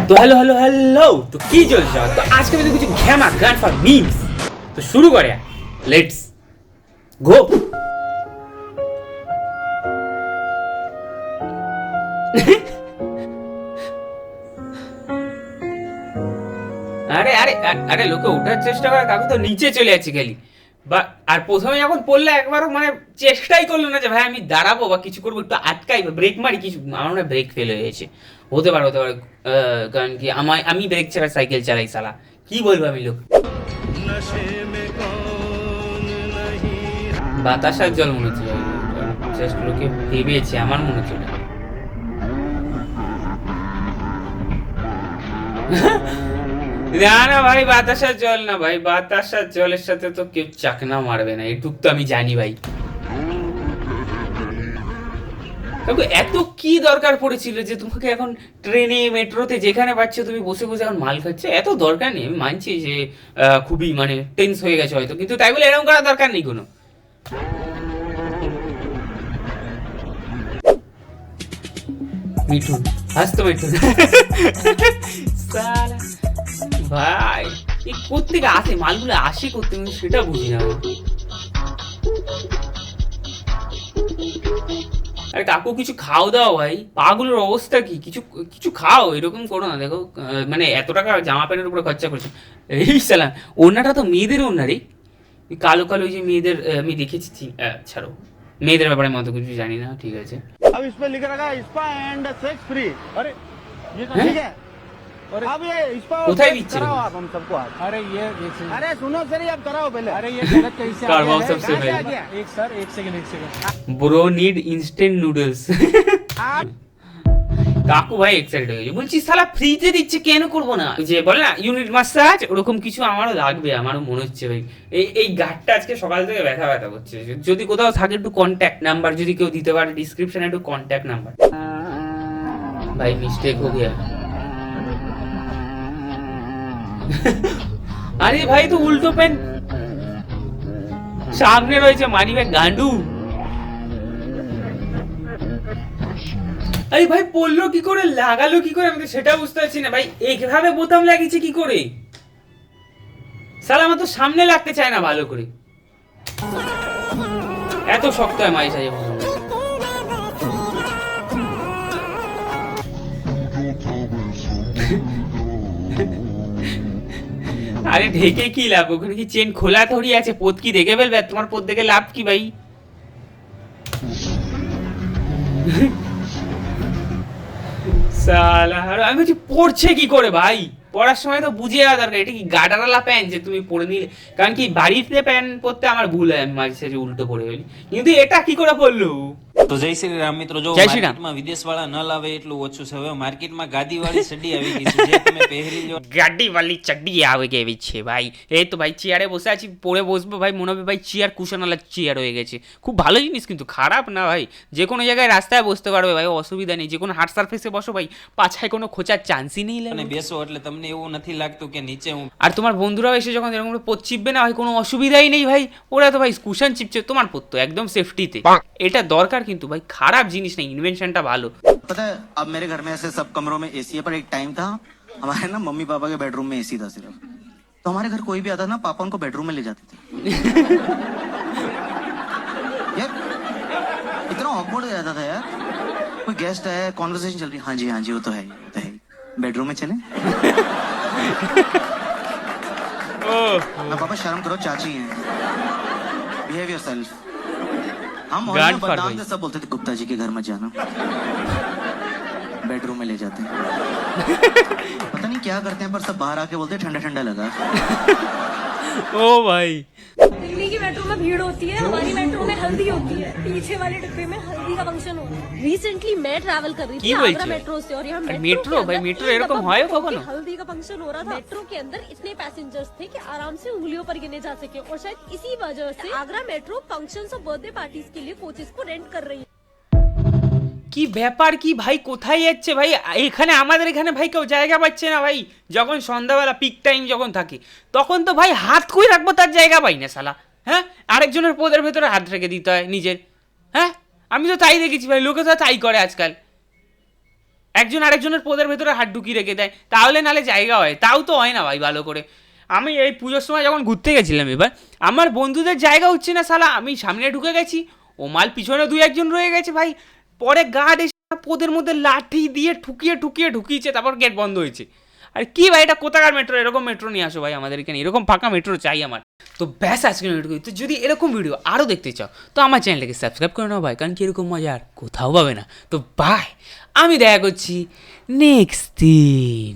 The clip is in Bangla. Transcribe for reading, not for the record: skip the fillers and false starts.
तो हेलो हेलो हेलो तो की चलছে तो आज के वीडियो कुछ घैमा गान फॉर मीम्स तो शुरू कर यार लेट्स गो আরে আরে আরে লোকে ওঠার চেষ্টা করে কাকু তো নিচে চলে যাচ্ছে খালি বা আর প্রথমে যখন পড়লে একবারও মানে চেষ্টাই করলো না যে ভাই আমি দাঁড়াবো বা কিছু করবো একটু আটকাই বা ব্রেক মারি কিছু আমার মনে ব্রেক ফেল হয়ে গেছে হতে পারে কারণ কি আমি ব্রেক ছাড়া সাইকেল চালাই সালা কি বলবো আমি লোক বাতাসার জল মনে হচ্ছে জাস্ট লোকে ভেবেছে আমার মনে হচ্ছে না না ভাই বাতাসার জল না ভাই বাতাসার জলের সাথে তো কেউ চাকনা মারবে না এটুক তো আমি জানি ভাই এত কি দরকার পড়েছিল যে তোমাকে এখন ট্রেনে মেট্রোতে যেখানে পাচ্ছ তুমি বসে বসে এখন মাল খাচ্ছ এত দরকার নেই আমি মানছি যে খুবই মানে টেন্স হয়ে গেছে হয়তো কিন্তু তাই বলে এরকম করার দরকার নেই কোনো মিঠুন হাসতো মিঠুন ভাই এই কোত্থেকে আসে মালগুলো আসে করতে সেটা বুঝি না আরে কাকু কিছু খাও দাও ভাই পাগুলোর অবস্থা কি কিছু কিছু খাও এরকম করো না দেখো মানে এত টাকা জামা প্যান্টের উপরে খরচা করছে এই সালাম ওনাটা তো মেয়েদের ওনা রে কালো কালো ওই যে মেয়েদের আমি দেখেছি ছাড়ো মেয়েদের ব্যাপারে মতো কিছু জানি না ঠিক আছে अब इस पे लिख रखा है स्पा एंड सेक्स फ्री अरे ये ठीक है अब ये स्पा কোথায় দিচ্ছে कराओ आप हम सबको आज अरे ये अरे सुनो सर अब कराओ पहले अरे ये गलत कैसे आ करवाओ गया है? सबसे क्या पहले किया? एक सर एक second bro need instant noodles आप কাকু ভাই এক্সাইটেড হয়ে গেছে বলছি সালা ফ্রিতে দিচ্ছে কেন করবো না যে বলে না ইউনিট মাসাজ ওরকম কিছু আমারও লাগবে আমারও মনে হচ্ছে ভাই এই গাঁটটা আজকে সকাল থেকে ব্যথা ব্যথা করছে যদি কোথাও থাকে একটু কন্ট্যাক্ট নাম্বার যদি কেউ দিতে পারে ডিসক্রিপশনে একটু কন্ট্যাক্ট নাম্বার ভাই মিস্টেক হো গিয়া আরে ভাই তো উল্টো পেন সামনে রয়েছে মানি ব্যাগ গান্ডু আরে ভাই পড়লো কি করে লাগালো কি করে আমি তো সেটা বুঝতে পারছি না ভাই এইভাবে বোতাম লাগিয়েছে কি করে সালা আমার তো সামনে লাগতে চায় না ভালো করে এত শক্ত হয় মাই সাজে আরে ঢেকে কি লাভ ওখানে কি চেন খোলা থড়ি আছে পোত কি দেখে ফেলবে তোমার পোত দেখে লাভ কি ভাই সালা আমি বলছি পড়ছে কি করে ভাই পড়ার সময় তো বুঝে যাওয়া দরকার এটা কি গাডারালা প্যান্ট যে তুমি পরে নিলে কারণ কি বাড়িতে প্যান্ট পরতে আমার ভুল হয় আমি মাঝে সাঝে উল্টো পরে ফেলি কিন্তু এটা কি করে পড়লো તો જય શ્રી રામ મિત્રો જો જય શ્રી રામ. માર્કેટમાં વિદેશ વાળા ન લાવે એટલું ઓછું છે હવે માર્કેટમાં ગાદી વાળી સડી આવી ગઈ છે જે તમે પહેરી લો গাড্ডি वाली চড্ডি আগে গেছে ভাই এই তো ভাই চেয়ারে বসে আছি পড়ে বসবো ভাই মনে হবে ভাই চেয়ার কুশনওয়ালা চেয়ার হয়ে গেছে খুব ভালো জিনিস কিন্তু খারাপ না ভাই যে কোনো জায়গায় রাস্তায় বসতে পারবে ভাই অসুবিধা নেই যে কোনো হার্ড সারফেসে বসো ভাই পাছায় কোনো খোঁচার চান্সই নেই અને બેસો એટલે તમને એવું નથી લાગતું કે નીચે હું আর তোমার বন্ধুরাও এসে যখন এরকম করে পোত চিপবে না ভাই কোনো অসুবিধাই নেই ভাই ওরা তো ভাই কুশন চিপছে তোমার পোত তো একদম সেফটিতে এটা দরকার কিন্তু ভাই খারাপ জিনিস নেই ইনভেনশনটা ভালো पता है अब मेरे घर में ऐसे सब कमरों में एसी है पर एक टाइम था हमारे ना मम्मी पापा के बेडरूम में एसी था सिर्फ तो हमारे घर कोई भी आता ना पापा उनको बेडरूम में ले जाते थे यार इतना ऑकवर्ड हो जाता था यार कोई गेस्ट है कॉन्वर्सेशन चल रही हाँ जी वो तो है बेडरूम में चले अब पापा शर्म करो चाची हैं बिहेव योरसेल्फ हम मोहल्ले में बदनाम थे सब बोलते थे गुप्ता जी के घर मत जाना बेडरूम में ले जाते हैं पता नहीं क्या करते हैं पर सब बाहर आके बोलते हैं ठंडा ठंडा लगा ও ভাই दिल्ली की मेट्रो में भीड़ होती है हमारी मेट्रो में हल्दी होती है पीछे वाले डिब्बे में हल्दी का फंक्शन होता है रिसेंटली मैं ट्रैवल कर रही की थी बोलছে? आगरा मेट्रो से और यहाँ अरे मेट्रो मेट्रो भाई, मेट्रो এরকম হয় কখনো? हल्दी का फंक्शन हो रहा था मेट्रो के अंदर इतने पैसेंजर्स थे कि आराम से उंगलियों पर गिने जा सके और शायद इसी वजह से आगरा मेट्रो फंक्शन और बर्थडे पार्टीज के लिए कोचेस को रेंट कर रही है কি ব্যাপার কি ভাই কোথায় যাচ্ছে ভাই এখানে আমাদের এখানে ভাই কেউ জায়গা পাচ্ছে না ভাই যখন সন্ধ্যাবেলা পিক টাইম যখন থাকে তখন তো ভাই হাত কই রাখবো তার জায়গা পাই না শালা হ্যাঁ আরেকজনের পদের ভেতরে হাত রেখে দিতে হয় নিজের হ্যাঁ আমি তো তাই দেখেছি ভাই লোকে তো তাই করে আজকাল একজন আরেকজনের পদের ভেতরে হাত ঢুকিয়ে রেখে দেয়, তাহলে নালে জায়গা হয়, তাও তো হয় না ভাই ভালো করে। আমি এই পুজোর সময় যখন ঘুরতে গেছিলাম এবার, আমার বন্ধুদের জায়গা হচ্ছে না শালা, আমি সামনে ঢুকে গেছি, ও মাল পিছনে 2-1 রয়ে গেছে ভাই, পরে গার্ড এসে পদের মধ্যে লাঠি দিয়ে ঢুকিয়েছে, তারপর গেট বন্ধ হয়েছে। আর কি ভাই এটা কোথাকার মেট্রো, এরকম মেট্রো নিয়ে আসো ভাই আমাদের এখানে, এরকম ফাঁকা মেট্রো চাই আমার। তো ব্যাস আজকে মেট্রো, তো যদি এরকম ভিডিও আরও দেখতে চাও তো আমার চ্যানেলটাকে সাবস্ক্রাইব করে নাও ভাই, কারণ কি এরকম মজা আর কোথাও পাবে না। তো বাই, আমি দেখা করছি নেক্সট দিন।